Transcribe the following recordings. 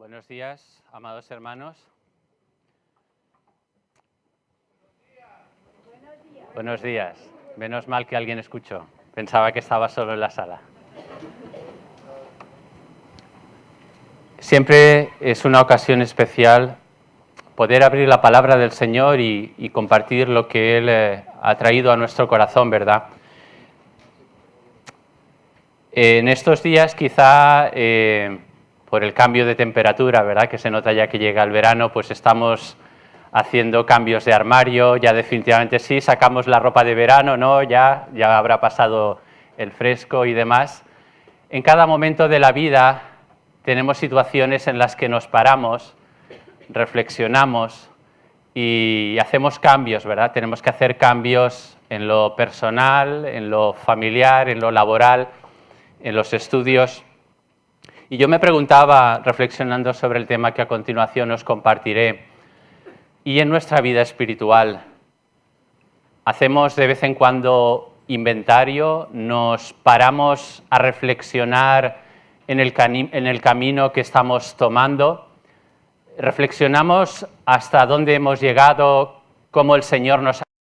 Buenos días, amados hermanos. Buenos días. Menos mal que alguien escuchó. Pensaba que estaba solo en la sala. Siempre es una ocasión especial poder abrir la palabra del Señor y compartir lo que Él ha traído a nuestro corazón, ¿verdad? En estos días quizá por el cambio de temperatura, ¿verdad?, que se nota ya que llega el verano, pues estamos haciendo cambios de armario, ya definitivamente sí, sacamos la ropa de verano, ¿no? Ya habrá pasado el fresco y demás. En cada momento de la vida tenemos situaciones en las que nos paramos, reflexionamos y hacemos cambios, ¿verdad? Tenemos que hacer cambios en lo personal, en lo familiar, en lo laboral, en los estudios. Y yo me preguntaba, reflexionando sobre el tema que a continuación os compartiré, y en nuestra vida espiritual, ¿hacemos de vez en cuando inventario? ¿Nos paramos a reflexionar en el camino que estamos tomando? ¿Reflexionamos hasta dónde hemos llegado, cómo el Señor nos ha dado,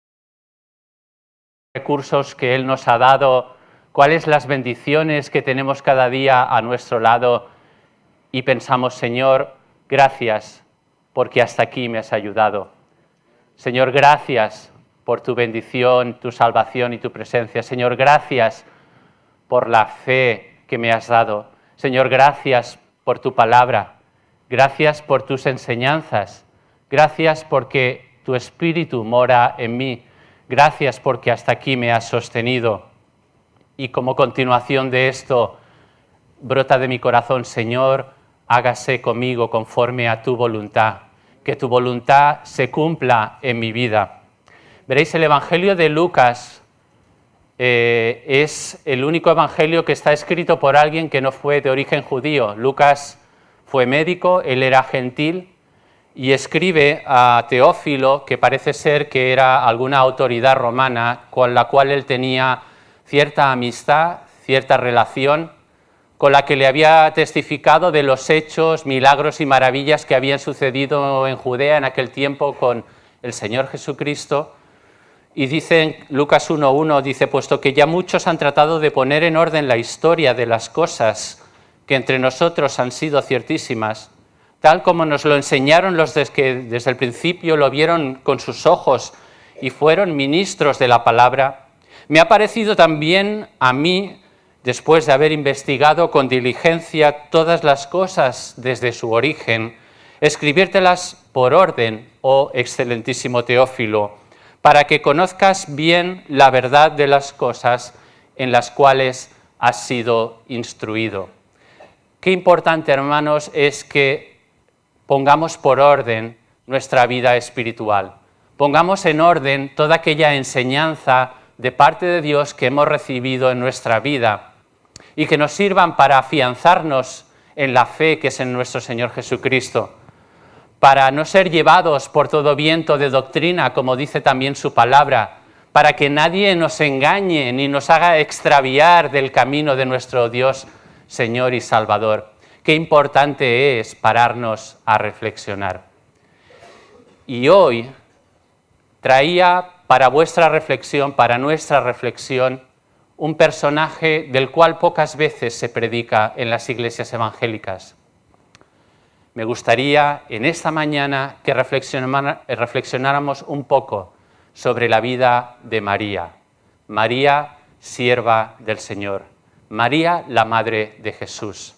los recursos que Él nos ha dado, cuáles las bendiciones que tenemos cada día a nuestro lado? Y pensamos, Señor, gracias porque hasta aquí me has ayudado. Señor, gracias por tu bendición, tu salvación y tu presencia. Señor, gracias por la fe que me has dado. Señor, gracias por tu palabra. Gracias por tus enseñanzas. Gracias porque tu Espíritu mora en mí. Gracias porque hasta aquí me has sostenido. Y como continuación de esto, brota de mi corazón, Señor, hágase conmigo conforme a tu voluntad. Que tu voluntad se cumpla en mi vida. Veréis, el Evangelio de Lucas es el único evangelio que está escrito por alguien que no fue de origen judío. Lucas fue médico, él era gentil, y escribe a Teófilo, que parece ser que era alguna autoridad romana con la cual él tenía cierta amistad, cierta relación, con la que le había testificado de los hechos, milagros y maravillas que habían sucedido en Judea en aquel tiempo con el Señor Jesucristo. Y dice en Lucas 1:1, dice, puesto que ya muchos han tratado de poner en orden la historia de las cosas que entre nosotros han sido ciertísimas, tal como nos lo enseñaron los que desde el principio lo vieron con sus ojos y fueron ministros de la palabra, me ha parecido también a mí, después de haber investigado con diligencia todas las cosas desde su origen, escribírtelas por orden, oh excelentísimo Teófilo, para que conozcas bien la verdad de las cosas en las cuales has sido instruido. Qué importante, hermanos, es que pongamos por orden nuestra vida espiritual. Pongamos en orden toda aquella enseñanza de parte de Dios que hemos recibido en nuestra vida y que nos sirvan para afianzarnos en la fe que es en nuestro Señor Jesucristo, para no ser llevados por todo viento de doctrina, como dice también su palabra, para que nadie nos engañe ni nos haga extraviar del camino de nuestro Dios, Señor y Salvador. Qué importante es pararnos a reflexionar. Y hoy traía para vuestra reflexión, para nuestra reflexión, un personaje del cual pocas veces se predica en las iglesias evangélicas. Me gustaría en esta mañana que reflexionáramos un poco sobre la vida de María. María, sierva del Señor. María, la Madre de Jesús.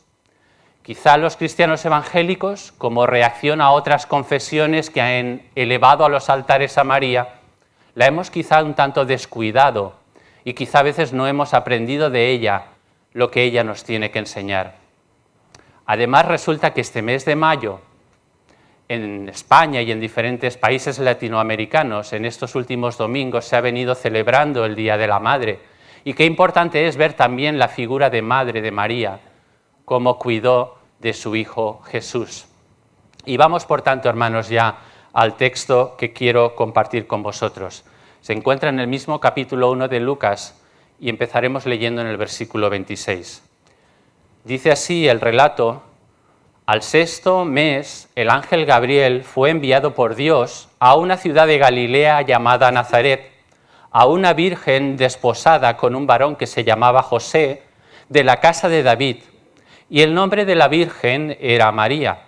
Quizá los cristianos evangélicos, como reacción a otras confesiones que han elevado a los altares a María, la hemos quizá un tanto descuidado y quizá a veces no hemos aprendido de ella lo que ella nos tiene que enseñar. Además, resulta que este mes de mayo, en España y en diferentes países latinoamericanos, en estos últimos domingos se ha venido celebrando el Día de la Madre. Y qué importante es ver también la figura de Madre de María, cómo cuidó de su Hijo Jesús. Y vamos, por tanto, hermanos, ya al texto que quiero compartir con vosotros. Se encuentra en el mismo capítulo 1 de Lucas y empezaremos leyendo en el versículo 26. Dice así el relato: Al sexto mes, el ángel Gabriel fue enviado por Dios a una ciudad de Galilea llamada Nazaret, a una virgen desposada con un varón que se llamaba José, de la casa de David, y el nombre de la virgen era María.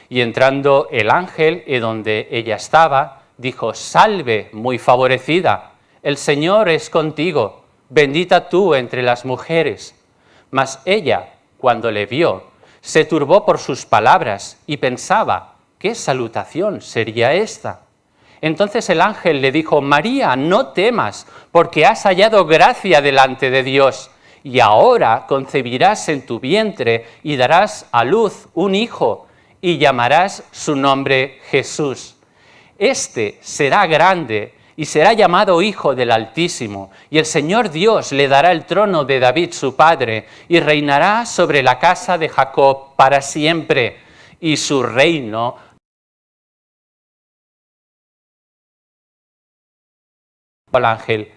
Y entrando el ángel en donde ella estaba, dijo: «Salve, muy favorecida, el Señor es contigo, bendita tú entre las mujeres». Mas ella, cuando le vio, se turbó por sus palabras y pensaba: ¿qué salutación sería esta? Entonces el ángel le dijo: «María, no temas, porque has hallado gracia delante de Dios, y ahora concebirás en tu vientre y darás a luz un hijo, y llamarás su nombre Jesús. Este será grande y será llamado Hijo del Altísimo, y el Señor Dios le dará el trono de David su padre, y reinará sobre la casa de Jacob para siempre, y su reino al ángel: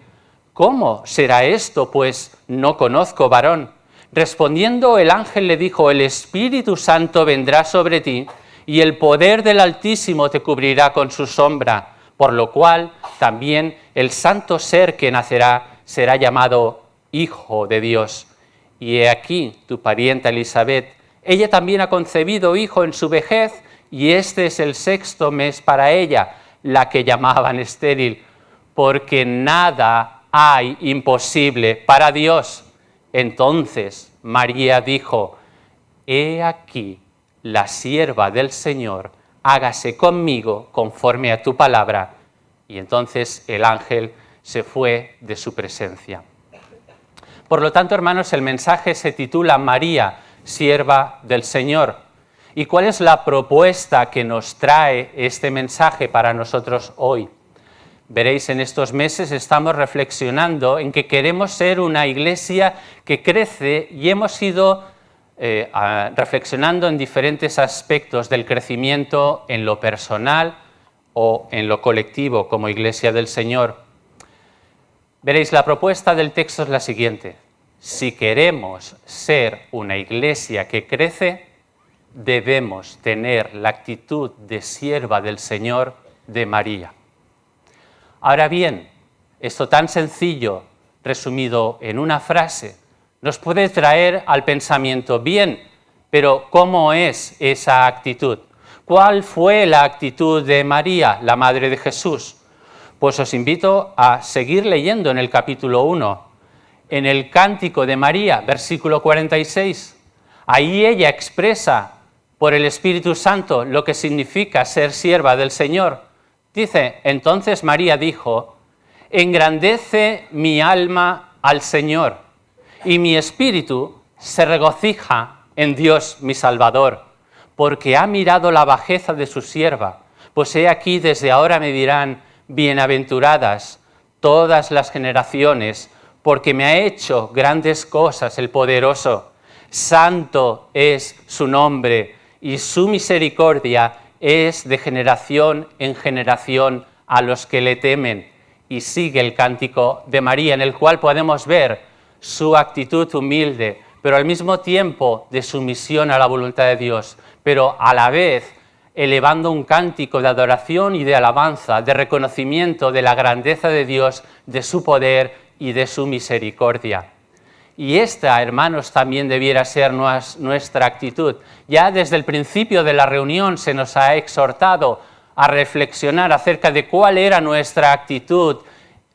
«¿Cómo será esto? Pues no conozco varón». Respondiendo el ángel le dijo: «El Espíritu Santo vendrá sobre ti, y el poder del Altísimo te cubrirá con su sombra, por lo cual también el santo ser que nacerá será llamado Hijo de Dios. Y he aquí tu parienta Elisabet, ella también ha concebido hijo en su vejez, y este es el sexto mes para ella, la que llamaban estéril, porque nada hay imposible para Dios». Entonces María dijo: «He aquí la sierva del Señor, hágase conmigo conforme a tu palabra». Y entonces el ángel se fue de su presencia. Por lo tanto, hermanos, el mensaje se titula María, sierva del Señor. ¿Y cuál es la propuesta que nos trae este mensaje para nosotros hoy? Veréis, en estos meses estamos reflexionando en que queremos ser una iglesia que crece, y hemos ido reflexionando en diferentes aspectos del crecimiento en lo personal o en lo colectivo como iglesia del Señor. Veréis, la propuesta del texto es la siguiente: si queremos ser una iglesia que crece, debemos tener la actitud de sierva del Señor de María. Ahora bien, esto tan sencillo, resumido en una frase, nos puede traer al pensamiento: bien, pero ¿cómo es esa actitud? ¿Cuál fue la actitud de María, la Madre de Jesús? Pues os invito a seguir leyendo en el capítulo 1, en el Cántico de María, versículo 46. Ahí ella expresa por el Espíritu Santo lo que significa ser sierva del Señor. Dice: entonces María dijo: «Engrandece mi alma al Señor, y mi espíritu se regocija en Dios mi Salvador, porque ha mirado la bajeza de su sierva. Pues he aquí, desde ahora me dirán bienaventuradas todas las generaciones, porque me ha hecho grandes cosas el poderoso. Santo es su nombre, y su misericordia es de generación en generación a los que le temen». Y sigue el Cántico de María, en el cual podemos ver su actitud humilde, pero al mismo tiempo de sumisión a la voluntad de Dios, pero a la vez elevando un cántico de adoración y de alabanza, de reconocimiento de la grandeza de Dios, de su poder y de su misericordia. Y esta, hermanos, también debiera ser nuestra actitud. Ya desde el principio de la reunión se nos ha exhortado a reflexionar acerca de cuál era nuestra actitud,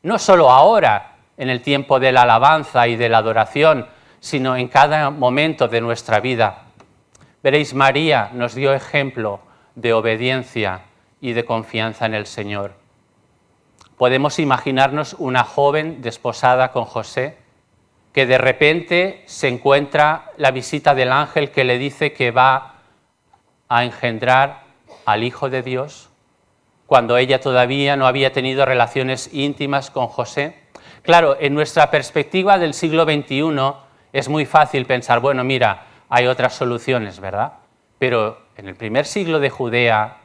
no solo ahora, en el tiempo de la alabanza y de la adoración, sino en cada momento de nuestra vida. Veréis, María nos dio ejemplo de obediencia y de confianza en el Señor. Podemos imaginarnos una joven desposada con José, que de repente se encuentra la visita del ángel que le dice que va a engendrar al Hijo de Dios, cuando ella todavía no había tenido relaciones íntimas con José. Claro, en nuestra perspectiva del siglo XXI es muy fácil pensar: bueno, mira, hay otras soluciones, ¿verdad? Pero en el primer siglo de Judea,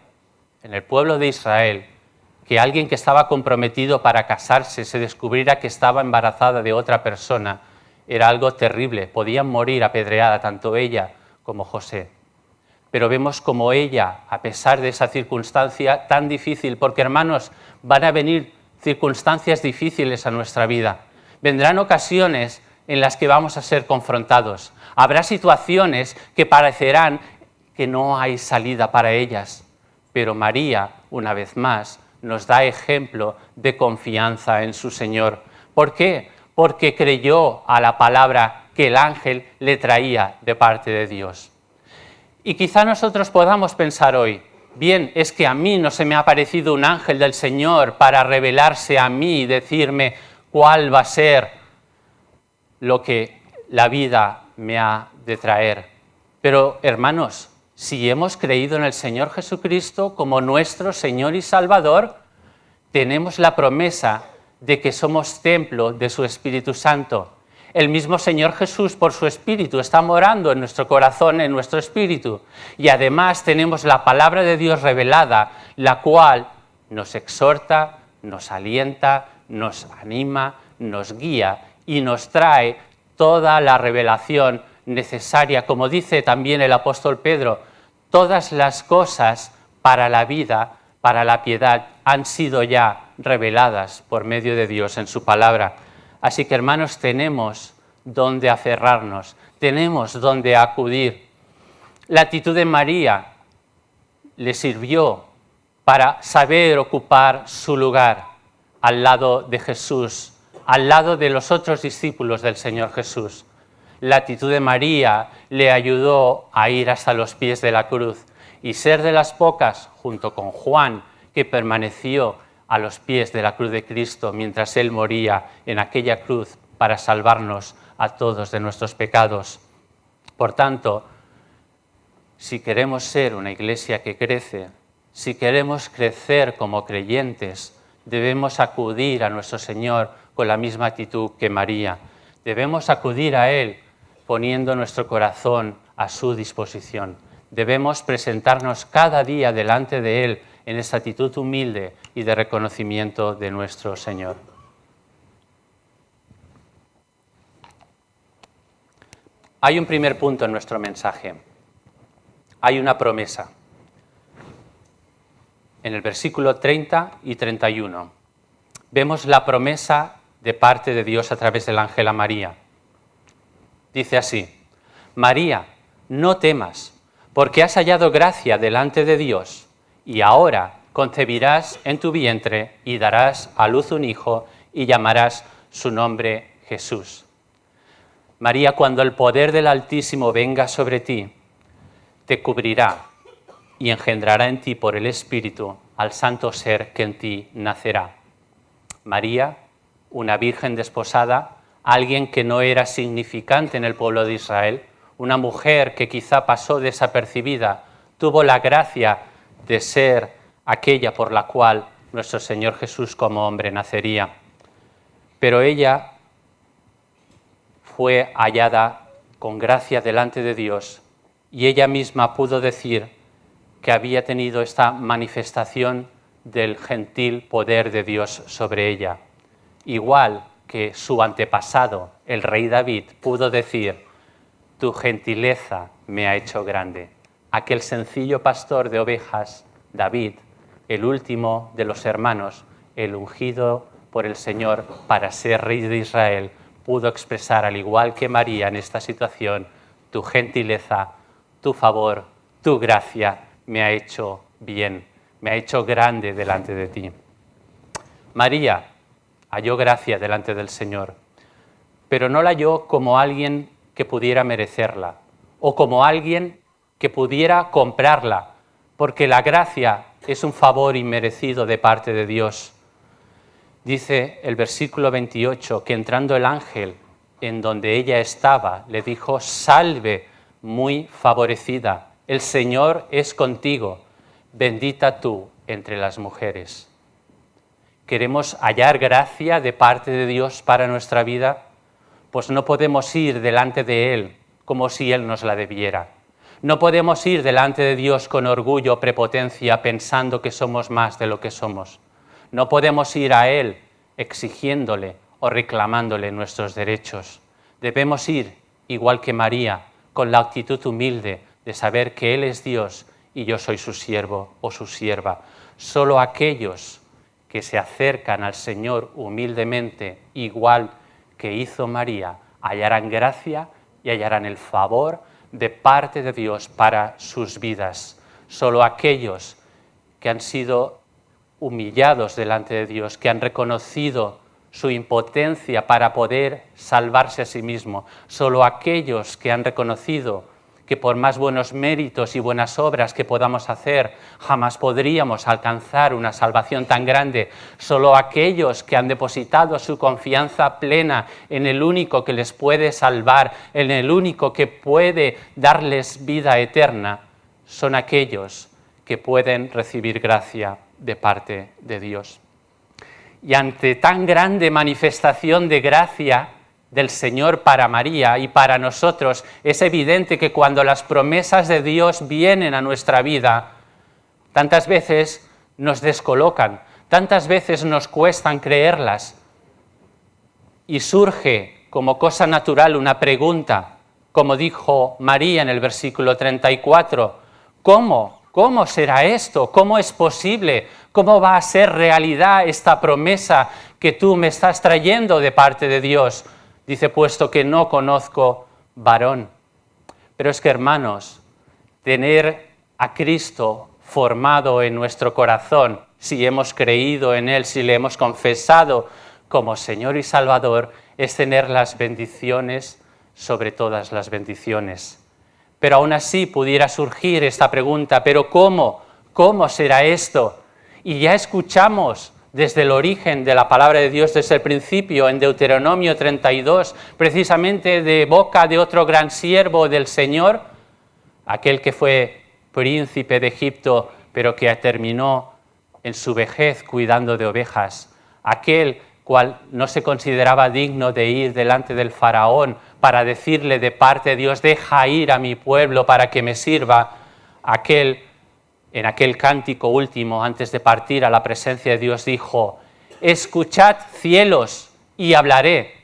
en el pueblo de Israel, que alguien que estaba comprometido para casarse se descubriera que estaba embarazada de otra persona, era algo terrible. Podían morir apedreada tanto ella como José. Pero vemos como ella, a pesar de esa circunstancia tan difícil, porque hermanos, van a venir circunstancias difíciles a nuestra vida. Vendrán ocasiones en las que vamos a ser confrontados. Habrá situaciones que parecerán que no hay salida para ellas. Pero María, una vez más, nos da ejemplo de confianza en su Señor. ¿Por qué? Porque creyó a la palabra que el ángel le traía de parte de Dios. Y quizá nosotros podamos pensar hoy, bien, es que a mí no se me ha aparecido un ángel del Señor para revelarse a mí y decirme cuál va a ser lo que la vida me ha de traer. Pero, hermanos, si hemos creído en el Señor Jesucristo como nuestro Señor y Salvador, tenemos la promesa de que somos templo de su Espíritu Santo. El mismo Señor Jesús, por su Espíritu, está morando en nuestro corazón, en nuestro espíritu. Y además tenemos la palabra de Dios revelada, la cual nos exhorta, nos alienta, nos anima, nos guía y nos trae toda la revelación necesaria. Como dice también el apóstol Pedro, todas las cosas para la vida, para la piedad, han sido ya reveladas por medio de Dios en su palabra. Así que, hermanos, tenemos donde aferrarnos, tenemos donde acudir. La actitud de María le sirvió para saber ocupar su lugar al lado de Jesús, al lado de los otros discípulos del Señor Jesús. La actitud de María le ayudó a ir hasta los pies de la cruz y ser de las pocas, junto con Juan, que permaneció a los pies de la cruz de Cristo mientras Él moría en aquella cruz para salvarnos a todos de nuestros pecados. Por tanto, si queremos ser una iglesia que crece, si queremos crecer como creyentes, debemos acudir a nuestro Señor con la misma actitud que María. Debemos acudir a Él poniendo nuestro corazón a su disposición. Debemos presentarnos cada día delante de Él en esta actitud humilde y de reconocimiento de nuestro Señor. Hay un primer punto en nuestro mensaje. Hay una promesa. En el versículo 30 y 31 vemos la promesa de parte de Dios a través del ángel a María. Dice así: María, no temas, porque has hallado gracia delante de Dios, y ahora concebirás en tu vientre y darás a luz un hijo y llamarás su nombre Jesús. María, cuando el poder del Altísimo venga sobre ti, te cubrirá y engendrará en ti por el Espíritu al santo ser que en ti nacerá. María, una virgen desposada, alguien que no era significante en el pueblo de Israel, una mujer que quizá pasó desapercibida, tuvo la gracia de ser aquella por la cual nuestro Señor Jesús como hombre nacería. Pero ella fue hallada con gracia delante de Dios y ella misma pudo decir que había tenido esta manifestación del gentil poder de Dios sobre ella. Igual que su antepasado, el rey David, pudo decir: tu gentileza me ha hecho grande. Aquel sencillo pastor de ovejas, David, el último de los hermanos, el ungido por el Señor para ser rey de Israel, pudo expresar, al igual que María en esta situación: tu gentileza, tu favor, tu gracia me ha hecho bien, me ha hecho grande delante de ti. María halló gracia delante del Señor, pero no la halló como alguien que pudiera merecerla o como alguien que pudiera comprarla, porque la gracia es un favor inmerecido de parte de Dios. Dice el versículo 28 que entrando el ángel en donde ella estaba, le dijo: salve, muy favorecida, el Señor es contigo, bendita tú entre las mujeres. ¿Queremos hallar gracia de parte de Dios para nuestra vida? Pues no podemos ir delante de Él como si Él nos la debiera. No podemos ir delante de Dios con orgullo o prepotencia pensando que somos más de lo que somos. No podemos ir a Él exigiéndole o reclamándole nuestros derechos. Debemos ir, igual que María, con la actitud humilde de saber que Él es Dios y yo soy su siervo o su sierva. Solo aquellos que se acercan al Señor humildemente, igual que hizo María, hallarán gracia y hallarán el favor de parte de Dios para sus vidas. Solo aquellos que han sido humillados delante de Dios, que han reconocido su impotencia para poder salvarse a sí mismo, solo aquellos que han reconocido que por más buenos méritos y buenas obras que podamos hacer, jamás podríamos alcanzar una salvación tan grande. Solo aquellos que han depositado su confianza plena en el único que les puede salvar, en el único que puede darles vida eterna, son aquellos que pueden recibir gracia de parte de Dios. Y ante tan grande manifestación de gracia del Señor para María y para nosotros, es evidente que cuando las promesas de Dios vienen a nuestra vida, tantas veces nos descolocan, tantas veces nos cuestan creerlas. Y surge como cosa natural una pregunta, como dijo María en el versículo 34, ¿cómo? ¿Cómo será esto? ¿Cómo es posible? ¿Cómo va a ser realidad esta promesa que tú me estás trayendo de parte de Dios? Dice, puesto que no conozco varón. Pero es que, hermanos, tener a Cristo formado en nuestro corazón, si hemos creído en Él, si le hemos confesado como Señor y Salvador, es tener las bendiciones sobre todas las bendiciones. Pero aún así pudiera surgir esta pregunta, ¿pero cómo? ¿Cómo será esto? Y ya escuchamos desde el origen de la palabra de Dios, desde el principio, en Deuteronomio 32, precisamente de boca de otro gran siervo del Señor, aquel que fue príncipe de Egipto, pero que terminó en su vejez cuidando de ovejas, aquel cual no se consideraba digno de ir delante del faraón para decirle de parte de Dios, deja ir a mi pueblo para que me sirva, en aquel cántico último, antes de partir a la presencia de Dios, dijo, escuchad cielos y hablaré,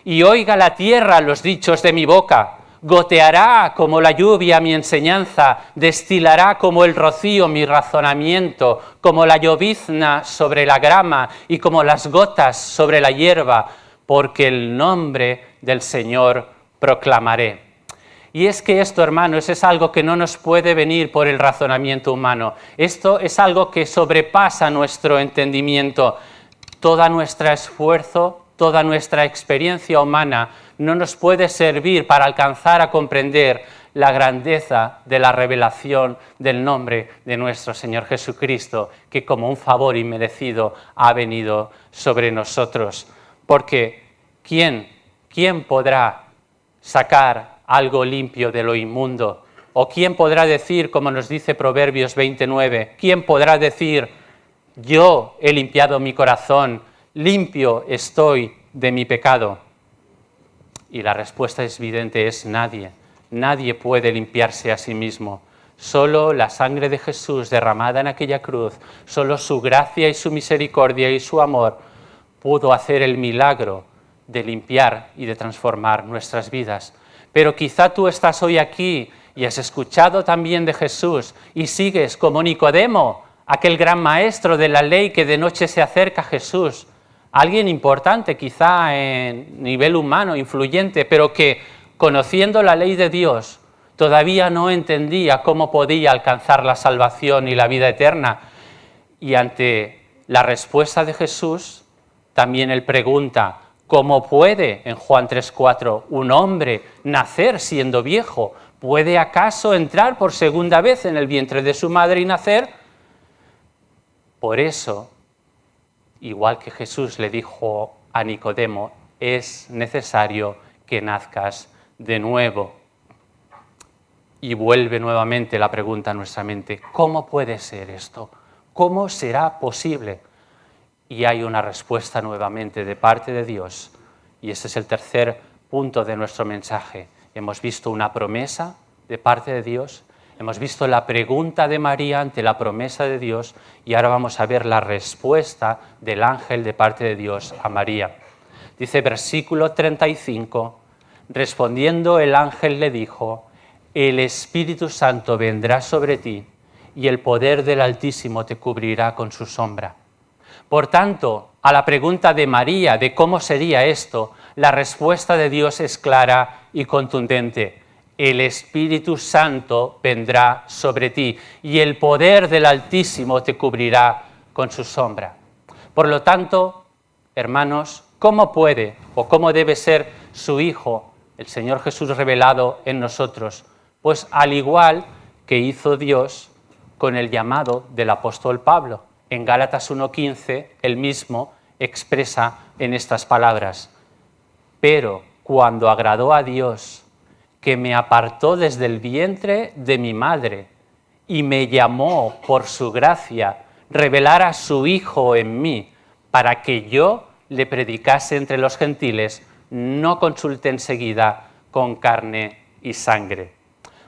y oiga la tierra los dichos de mi boca, goteará como la lluvia mi enseñanza, destilará como el rocío mi razonamiento, como la llovizna sobre la grama y como las gotas sobre la hierba, porque el nombre del Señor proclamaré. Y es que esto, hermanos, es algo que no nos puede venir por el razonamiento humano. Esto es algo que sobrepasa nuestro entendimiento. Todo nuestro esfuerzo, toda nuestra experiencia humana no nos puede servir para alcanzar a comprender la grandeza de la revelación del nombre de nuestro Señor Jesucristo, que como un favor inmerecido ha venido sobre nosotros. Porque ¿quién podrá sacar algo limpio de lo inmundo? ¿O quién podrá decir, como nos dice Proverbios 29, quién podrá decir, yo he limpiado mi corazón, limpio estoy de mi pecado? Y la respuesta es evidente, es nadie. Nadie puede limpiarse a sí mismo. Solo la sangre de Jesús derramada en aquella cruz, solo su gracia y su misericordia y su amor pudo hacer el milagro de limpiar y de transformar nuestras vidas. Pero quizá tú estás hoy aquí y has escuchado también de Jesús y sigues como Nicodemo, aquel gran maestro de la ley que de noche se acerca a Jesús, alguien importante quizá en nivel humano, influyente, pero que conociendo la ley de Dios todavía no entendía cómo podía alcanzar la salvación y la vida eterna. Y ante la respuesta de Jesús, también él pregunta, ¿cómo puede, en Juan 3:4, un hombre nacer siendo viejo? ¿Puede acaso entrar por segunda vez en el vientre de su madre y nacer? Por eso, igual que Jesús le dijo a Nicodemo, es necesario que nazcas de nuevo. Y vuelve nuevamente la pregunta a nuestra mente, ¿cómo puede ser esto? ¿Cómo será posible? Y hay una respuesta nuevamente de parte de Dios. Y ese es el tercer punto de nuestro mensaje. Hemos visto una promesa de parte de Dios, hemos visto la pregunta de María ante la promesa de Dios y ahora vamos a ver la respuesta del ángel de parte de Dios a María. Dice versículo 35, respondiendo el ángel le dijo, el Espíritu Santo vendrá sobre ti y el poder del Altísimo te cubrirá con su sombra. Por tanto, a la pregunta de María de cómo sería esto, la respuesta de Dios es clara y contundente. El Espíritu Santo vendrá sobre ti y el poder del Altísimo te cubrirá con su sombra. Por lo tanto, hermanos, ¿cómo puede o cómo debe ser su Hijo, el Señor Jesús revelado en nosotros? Pues al igual que hizo Dios con el llamado del apóstol Pablo. En Gálatas 1:15, él mismo expresa en estas palabras: pero cuando agradó a Dios, que me apartó desde el vientre de mi madre y me llamó por su gracia, revelar a su Hijo en mí, para que yo le predicase entre los gentiles, no consulté enseguida con carne y sangre.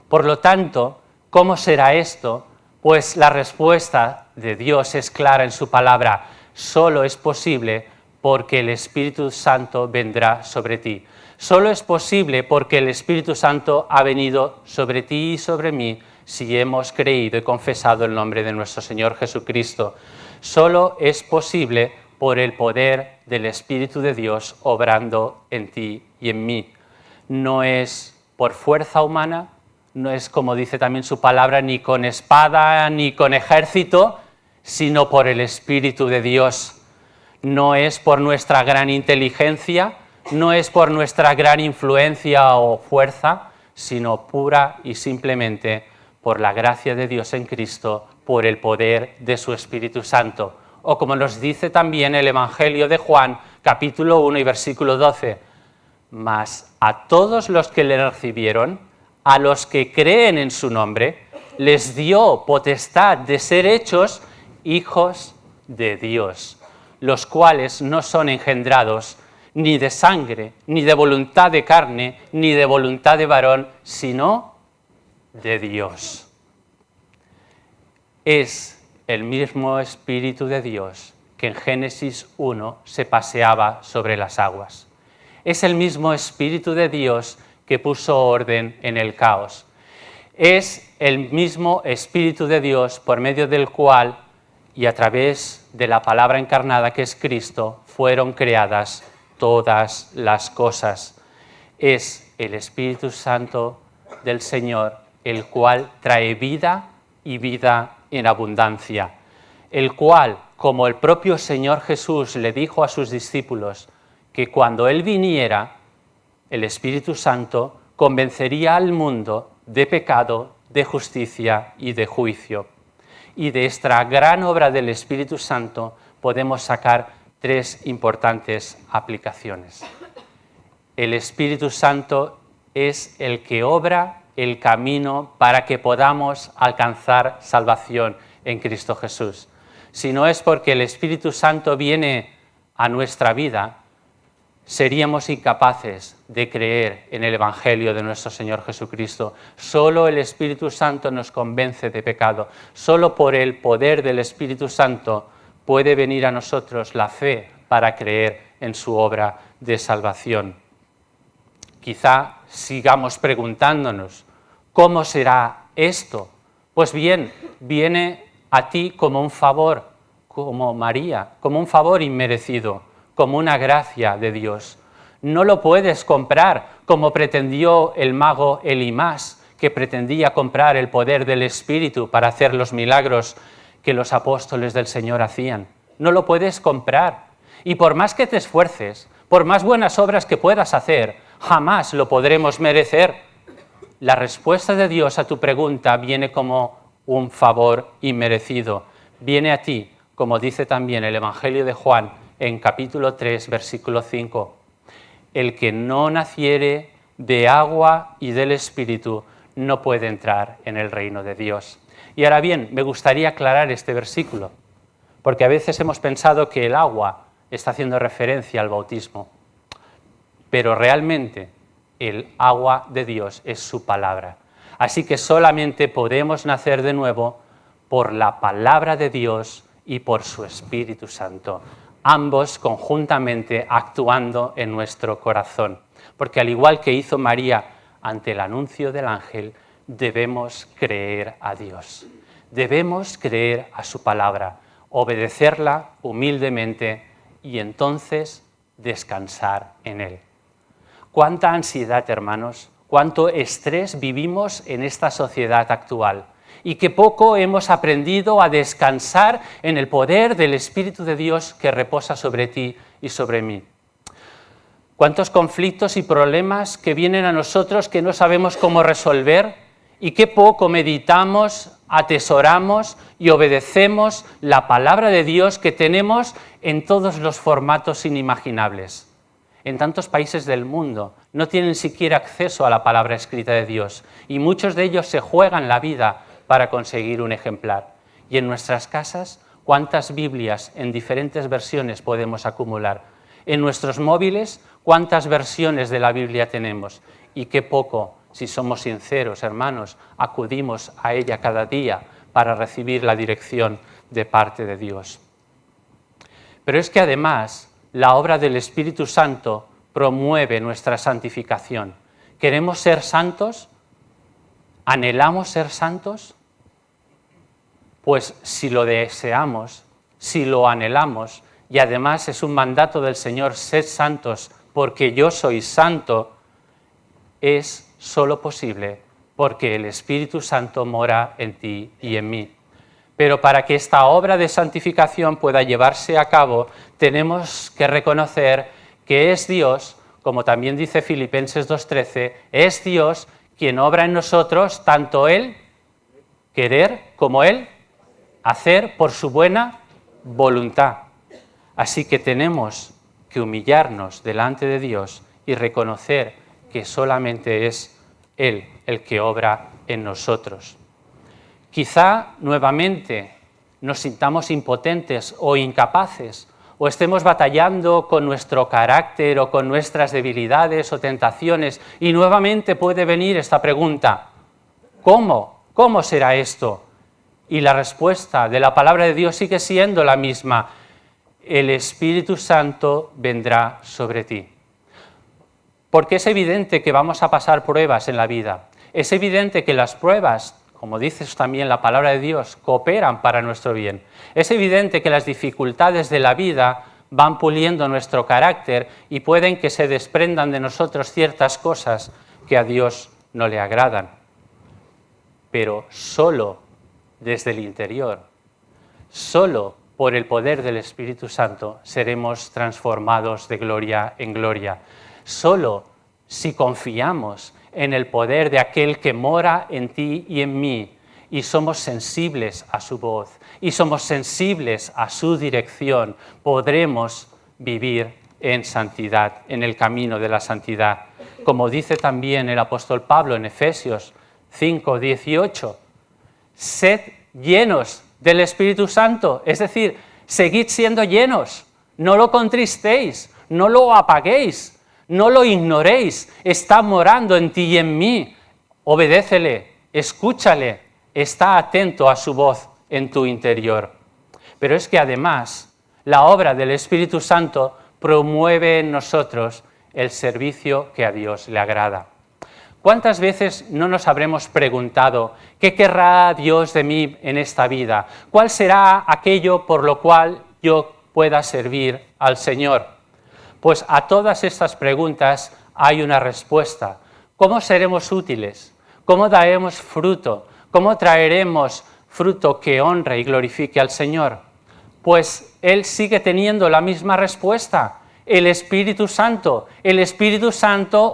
Por lo tanto, ¿cómo será esto? Pues la respuesta de Dios es clara en su palabra. Solo es posible porque el Espíritu Santo vendrá sobre ti. Solo es posible porque el Espíritu Santo ha venido sobre ti y sobre mí si hemos creído y confesado el nombre de nuestro Señor Jesucristo. Solo es posible por el poder del Espíritu de Dios obrando en ti y en mí. No es por fuerza humana, no es, como dice también su palabra, ni con espada ni con ejército, sino por el Espíritu de Dios. No es por nuestra gran inteligencia, no es por nuestra gran influencia o fuerza, sino pura y simplemente por la gracia de Dios en Cristo, por el poder de su Espíritu Santo. O como nos dice también el Evangelio de Juan, capítulo 1 y versículo 12, mas a todos los que le recibieron, a los que creen en su nombre, les dio potestad de ser hechos hijos de Dios, los cuales no son engendrados ni de sangre, ni de voluntad de carne, ni de voluntad de varón, sino de Dios. Es el mismo Espíritu de Dios que en Génesis 1 se paseaba sobre las aguas. Es el mismo Espíritu de Dios que puso orden en el caos. Es el mismo Espíritu de Dios por medio del cual y a través de la palabra encarnada que es Cristo fueron creadas todas las cosas. Es el Espíritu Santo del Señor el cual trae vida y vida en abundancia, el cual, como el propio Señor Jesús le dijo a sus discípulos, que cuando Él viniera, el Espíritu Santo convencería al mundo de pecado, de justicia y de juicio. Y de esta gran obra del Espíritu Santo podemos sacar tres importantes aplicaciones. El Espíritu Santo es el que obra el camino para que podamos alcanzar salvación en Cristo Jesús. Si no es porque el Espíritu Santo viene a nuestra vida, seríamos incapaces de creer en el Evangelio de nuestro Señor Jesucristo. Solo el Espíritu Santo nos convence de pecado. Solo por el poder del Espíritu Santo puede venir a nosotros la fe para creer en su obra de salvación. Quizá sigamos preguntándonos, ¿cómo será esto? Pues bien, viene a ti como un favor, como María, como un favor inmerecido, como una gracia de Dios. No lo puedes comprar como pretendió el mago Elimás, que pretendía comprar el poder del Espíritu para hacer los milagros que los apóstoles del Señor hacían. No lo puedes comprar. Y por más que te esfuerces, por más buenas obras que puedas hacer, jamás lo podremos merecer. La respuesta de Dios a tu pregunta viene como un favor inmerecido. Viene a ti, como dice también el Evangelio de Juan, en capítulo 3, versículo 5. El que no naciere de agua y del Espíritu no puede entrar en el reino de Dios. Y ahora bien, me gustaría aclarar este versículo, porque a veces hemos pensado que el agua está haciendo referencia al bautismo, pero realmente el agua de Dios es su palabra. Así que solamente podemos nacer de nuevo por la palabra de Dios y por su Espíritu Santo, ambos conjuntamente actuando en nuestro corazón. Porque al igual que hizo María ante el anuncio del ángel, debemos creer a Dios. Debemos creer a su palabra, obedecerla humildemente y entonces descansar en Él. Cuánta ansiedad, hermanos, cuánto estrés vivimos en esta sociedad actual y que poco hemos aprendido a descansar en el poder del Espíritu de Dios que reposa sobre ti y sobre mí. Cuántos conflictos y problemas que vienen a nosotros que no sabemos cómo resolver y qué poco meditamos, atesoramos y obedecemos la palabra de Dios que tenemos en todos los formatos inimaginables. En tantos países del mundo no tienen siquiera acceso a la palabra escrita de Dios y muchos de ellos se juegan la vida para conseguir un ejemplar. Y en nuestras casas, ¿cuántas Biblias en diferentes versiones podemos acumular? En nuestros móviles, ¿cuántas versiones de la Biblia tenemos? Y qué poco, si somos sinceros, hermanos, acudimos a ella cada día para recibir la dirección de parte de Dios. Pero es que además, la obra del Espíritu Santo promueve nuestra santificación. ¿Queremos ser santos? ¿Anhelamos ser santos? Pues si lo deseamos, si lo anhelamos, y además es un mandato del Señor, sed santos porque yo soy santo, es solo posible porque el Espíritu Santo mora en ti y en mí. Pero para que esta obra de santificación pueda llevarse a cabo, tenemos que reconocer que es Dios, como también dice Filipenses 2:13, es Dios quien obra en nosotros tanto Él querer como Él hacer por su buena voluntad. Así que tenemos que humillarnos delante de Dios y reconocer que solamente es Él el que obra en nosotros. Quizá nuevamente nos sintamos impotentes o incapaces o estemos batallando con nuestro carácter o con nuestras debilidades o tentaciones y nuevamente puede venir esta pregunta, ¿cómo? ¿Cómo será esto? Y la respuesta de la palabra de Dios sigue siendo la misma, el Espíritu Santo vendrá sobre ti. Porque es evidente que vamos a pasar pruebas en la vida, es evidente que las pruebas, como dice también la palabra de Dios, cooperan para nuestro bien. Es evidente que las dificultades de la vida van puliendo nuestro carácter y pueden que se desprendan de nosotros ciertas cosas que a Dios no le agradan. Pero solo desde el interior, solo por el poder del Espíritu Santo seremos transformados de gloria en gloria. Solo si confiamos en el poder de aquel que mora en ti y en mí, y somos sensibles a su voz, y somos sensibles a su dirección, podremos vivir en santidad, en el camino de la santidad. Como dice también el apóstol Pablo en Efesios 5:18, sed llenos del Espíritu Santo, es decir, seguid siendo llenos, no lo contristéis, no lo apaguéis, no lo ignoréis, está morando en ti y en mí. Obedécele, escúchale, está atento a su voz en tu interior. Pero es que además la obra del Espíritu Santo promueve en nosotros el servicio que a Dios le agrada. ¿Cuántas veces no nos habremos preguntado qué querrá Dios de mí en esta vida? ¿Cuál será aquello por lo cual yo pueda servir al Señor? Pues a todas estas preguntas hay una respuesta. ¿Cómo seremos útiles? ¿Cómo daremos fruto? ¿Cómo traeremos fruto que honre y glorifique al Señor? Pues Él sigue teniendo la misma respuesta. El Espíritu Santo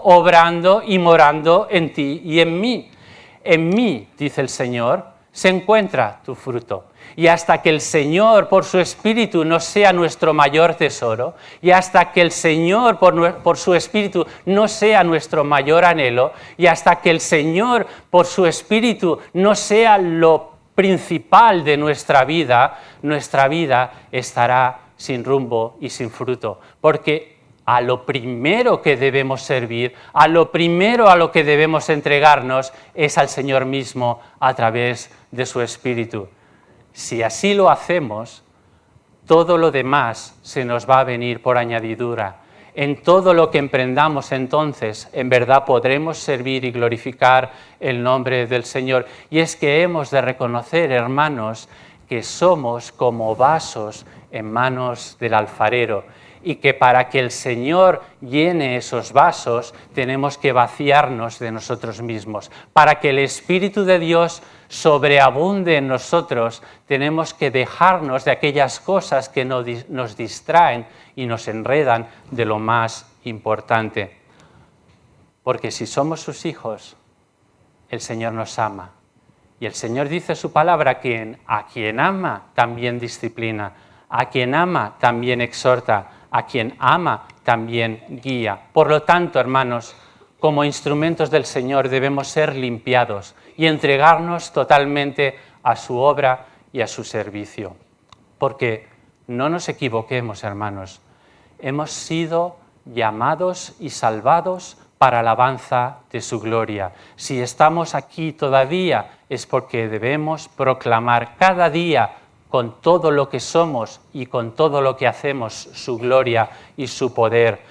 obrando y morando en ti y en mí. En mí, dice el Señor, se encuentra tu fruto. Y hasta que el Señor, por su Espíritu, no sea nuestro mayor tesoro, y hasta que el Señor, por su Espíritu, no sea nuestro mayor anhelo, y hasta que el Señor, por su Espíritu, no sea lo principal de nuestra vida estará sin rumbo y sin fruto. Porque a lo primero que debemos servir, a lo primero a lo que debemos entregarnos, es al Señor mismo a través de su Espíritu. Si así lo hacemos, todo lo demás se nos va a venir por añadidura. En todo lo que emprendamos entonces, en verdad podremos servir y glorificar el nombre del Señor. Y es que hemos de reconocer, hermanos, que somos como vasos en manos del alfarero y que para que el Señor llene esos vasos tenemos que vaciarnos de nosotros mismos. Para que el Espíritu de Dios sobreabunde en nosotros, tenemos que dejarnos de aquellas cosas que nos distraen y nos enredan de lo más importante. Porque si somos sus hijos, el Señor nos ama. Y el Señor dice su palabra que a quien ama también disciplina, a quien ama también exhorta, a quien ama también guía. Por lo tanto, hermanos, como instrumentos del Señor debemos ser limpiados y entregarnos totalmente a su obra y a su servicio. Porque no nos equivoquemos, hermanos, hemos sido llamados y salvados para alabanza de su gloria. Si estamos aquí todavía es porque debemos proclamar cada día con todo lo que somos y con todo lo que hacemos su gloria y su poder.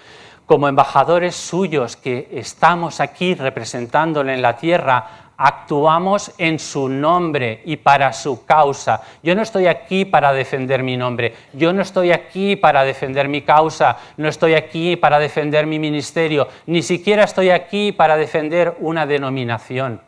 Como embajadores suyos que estamos aquí representándole en la tierra, actuamos en su nombre y para su causa. Yo no estoy aquí para defender mi nombre, yo no estoy aquí para defender mi causa, no estoy aquí para defender mi ministerio, ni siquiera estoy aquí para defender una denominación.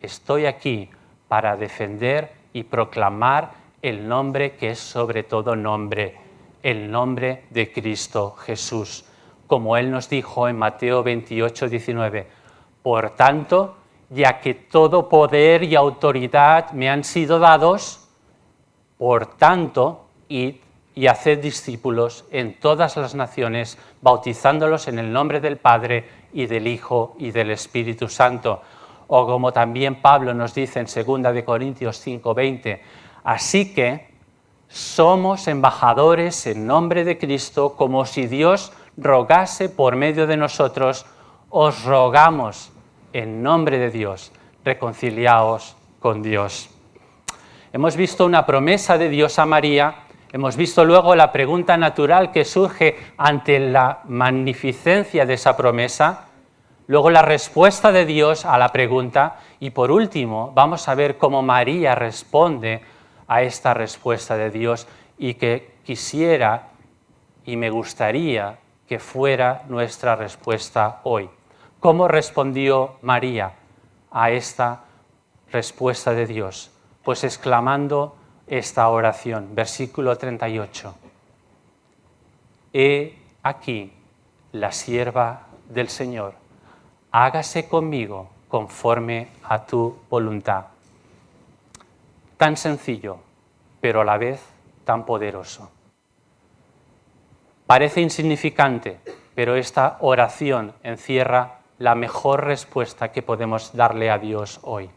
Estoy aquí para defender y proclamar el nombre que es sobre todo nombre, el nombre de Cristo Jesús. Como Él nos dijo en Mateo 28, 19, por tanto, ya que todo poder y autoridad me han sido dados, por tanto, id y haced discípulos en todas las naciones, bautizándolos en el nombre del Padre y del Hijo y del Espíritu Santo. O como también Pablo nos dice en 2 Corintios 5, 20, así que somos embajadores en nombre de Cristo, como si Dios rogase por medio de nosotros, os rogamos en nombre de Dios, reconciliaos con Dios. Hemos visto una promesa de Dios a María, hemos visto luego la pregunta natural que surge ante la magnificencia de esa promesa, luego la respuesta de Dios a la pregunta y por último vamos a ver cómo María responde a esta respuesta de Dios y que quisiera y me gustaría que fuera nuestra respuesta hoy. ¿Cómo respondió María a esta respuesta de Dios? Pues exclamando esta oración, versículo 38. He aquí la sierva del Señor, hágase conmigo conforme a tu voluntad. Tan sencillo, pero a la vez tan poderoso. Parece insignificante, pero esta oración encierra la mejor respuesta que podemos darle a Dios hoy.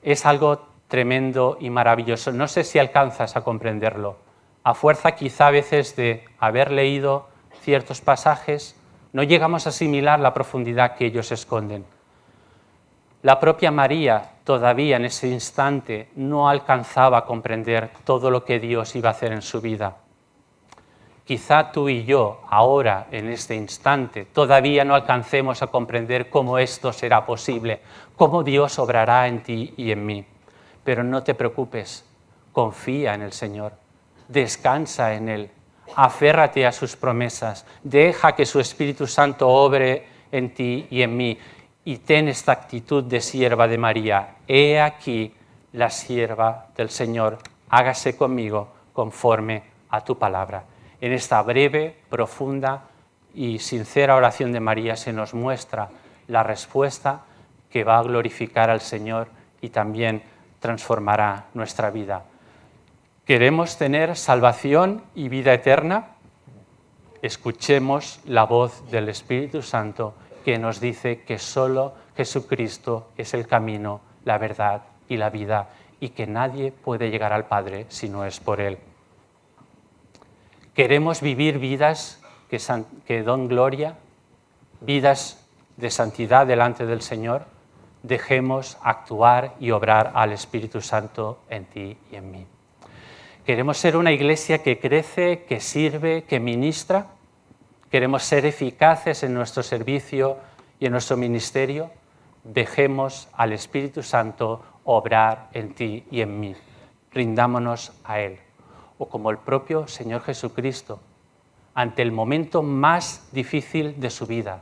Es algo tremendo y maravilloso. No sé si alcanzas a comprenderlo. A fuerza quizá a veces de haber leído ciertos pasajes, no llegamos a asimilar la profundidad que ellos esconden. La propia María todavía en ese instante no alcanzaba a comprender todo lo que Dios iba a hacer en su vida. Quizá tú y yo, ahora, en este instante, todavía no alcancemos a comprender cómo esto será posible, cómo Dios obrará en ti y en mí. Pero no te preocupes, confía en el Señor, descansa en Él, aférrate a sus promesas, deja que su Espíritu Santo obre en ti y en mí y ten esta actitud de sierva de María. He aquí la sierva del Señor, hágase conmigo conforme a tu palabra. En esta breve, profunda y sincera oración de María se nos muestra la respuesta que va a glorificar al Señor y también transformará nuestra vida. ¿Queremos tener salvación y vida eterna? Escuchemos la voz del Espíritu Santo que nos dice que solo Jesucristo es el camino, la verdad y la vida y que nadie puede llegar al Padre si no es por Él. ¿Queremos vivir vidas que don gloria, vidas de santidad delante del Señor? Dejemos actuar y obrar al Espíritu Santo en ti y en mí. ¿Queremos ser una iglesia que crece, que sirve, que ministra? queremos ser eficaces en nuestro servicio y en nuestro ministerio, dejemos al Espíritu Santo obrar en ti y en mí. Rindámonos a Él. O como el propio Señor Jesucristo, ante el momento más difícil de su vida,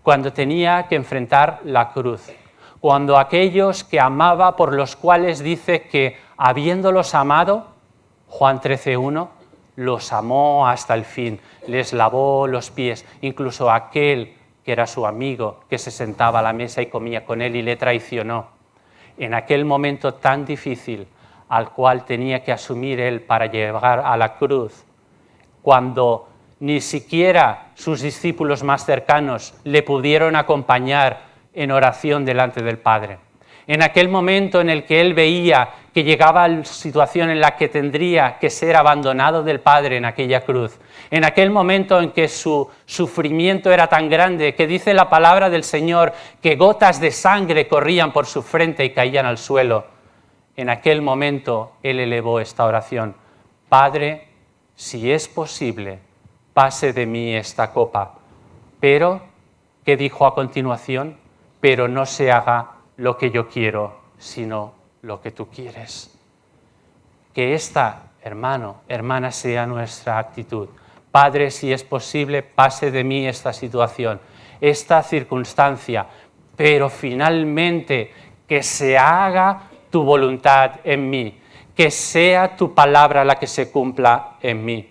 cuando tenía que enfrentar la cruz, cuando aquellos que amaba, por los cuales dice que habiéndolos amado, Juan 13:1, los amó hasta el fin, les lavó los pies, incluso aquel que era su amigo, que se sentaba a la mesa y comía con él y le traicionó. En aquel momento tan difícil al cual tenía que asumir él para llegar a la cruz, cuando ni siquiera sus discípulos más cercanos le pudieron acompañar en oración delante del Padre. En aquel momento en el que él veía que llegaba a la situación en la que tendría que ser abandonado del Padre en aquella cruz, en aquel momento en que su sufrimiento era tan grande que dice la palabra del Señor que gotas de sangre corrían por su frente y caían al suelo, en aquel momento él elevó esta oración: Padre, si es posible, pase de mí esta copa. Pero, ¿qué dijo a continuación? Pero no se haga lo que yo quiero, sino lo que tú quieres. Que esta, hermano, hermana, sea nuestra actitud. Padre, si es posible, pase de mí esta situación, esta circunstancia, pero finalmente que se haga tu voluntad en mí, que sea tu palabra la que se cumpla en mí.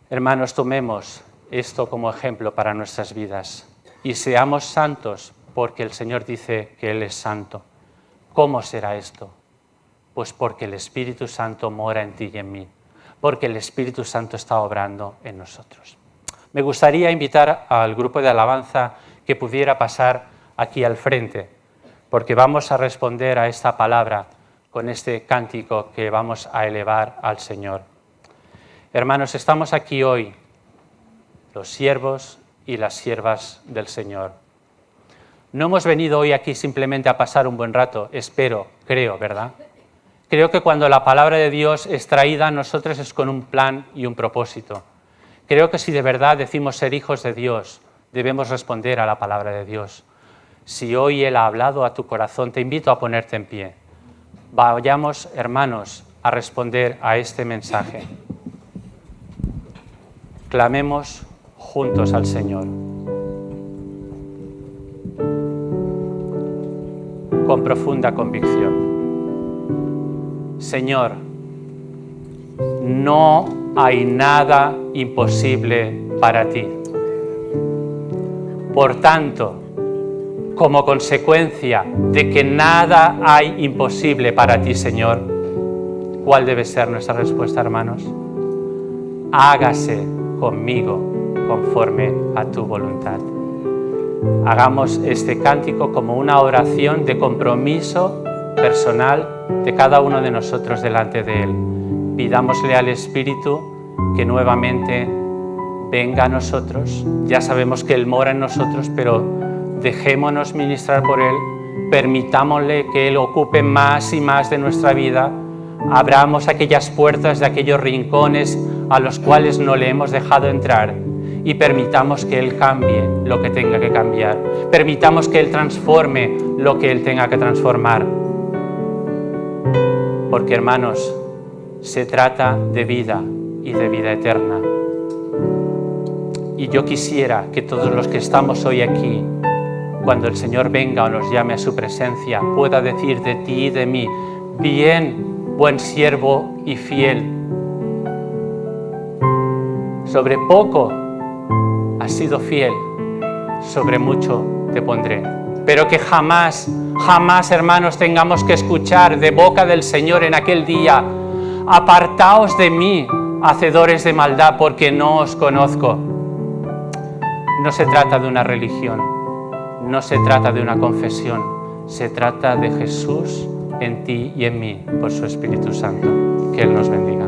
Hermanos, tomemos esto como ejemplo para nuestras vidas y seamos santos, porque el Señor dice que Él es santo. ¿Cómo será esto? Pues porque el Espíritu Santo mora en ti y en mí, porque el Espíritu Santo está obrando en nosotros. Me gustaría invitar al grupo de alabanza que pudiera pasar aquí al frente, porque vamos a responder a esta palabra con este cántico que vamos a elevar al Señor. Hermanos, estamos aquí hoy, los siervos y las siervas del Señor. No hemos venido hoy aquí simplemente a pasar un buen rato, creo, ¿verdad? Creo que cuando la palabra de Dios es traída a nosotros es con un plan y un propósito. Creo que si de verdad decimos ser hijos de Dios, debemos responder a la palabra de Dios. Si hoy Él ha hablado a tu corazón, te invito a ponerte en pie. Vayamos, hermanos, a responder a este mensaje. Clamemos juntos al Señor. Con profunda convicción. Señor, no hay nada imposible para ti. Por tanto, como consecuencia de que nada hay imposible para ti, Señor, ¿cuál debe ser nuestra respuesta, hermanos? Hágase conmigo conforme a tu voluntad. Hagamos este cántico como una oración de compromiso personal de cada uno de nosotros delante de Él. Pidámosle al Espíritu que nuevamente venga a nosotros. Ya sabemos que Él mora en nosotros, pero dejémonos ministrar por Él, permitámosle que Él ocupe más y más de nuestra vida, abramos aquellas puertas de aquellos rincones a los cuales no le hemos dejado entrar y permitamos que Él cambie lo que tenga que cambiar, permitamos que Él transforme lo que Él tenga que transformar. Porque, hermanos, se trata de vida y de vida eterna. Y yo quisiera que todos los que estamos hoy aquí, cuando el Señor venga o nos llame a su presencia, pueda decir de ti y de mí: bien, buen siervo y fiel. Sobre poco has sido fiel, sobre mucho te pondré. Pero que jamás, jamás, hermanos, tengamos que escuchar de boca del Señor en aquel día: apartaos de mí, hacedores de maldad, porque no os conozco. No se trata de una religión, no se trata de una confesión, se trata de Jesús en ti y en mí, por su Espíritu Santo. Que Él nos bendiga.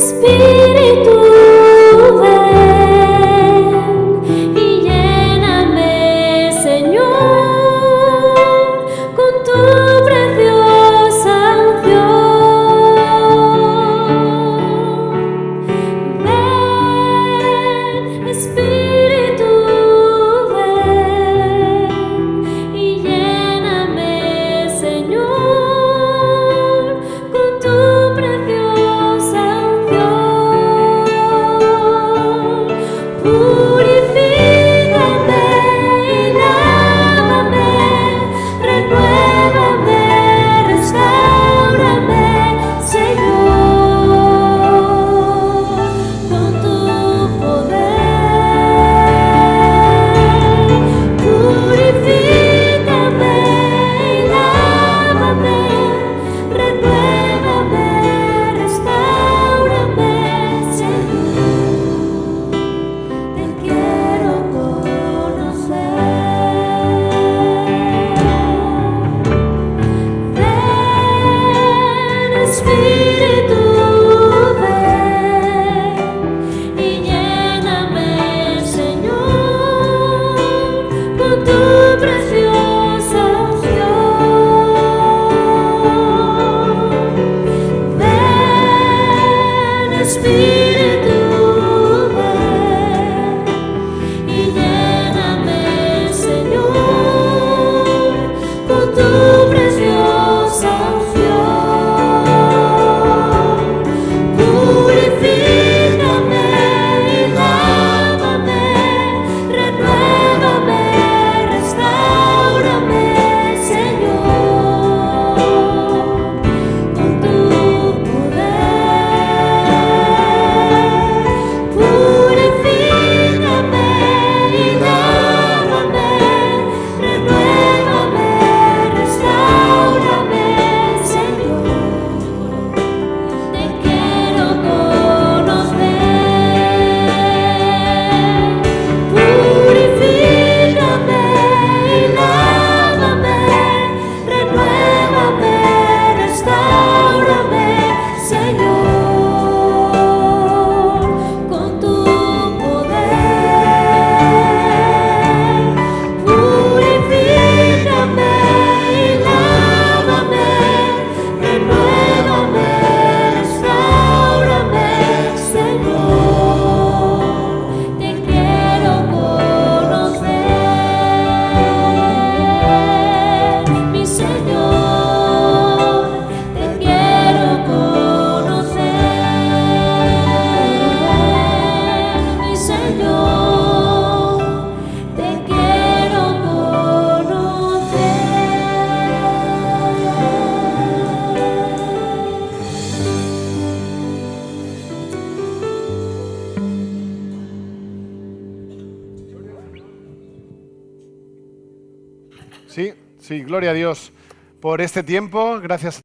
Espíritu Sí, gloria a Dios por este tiempo. Gracias.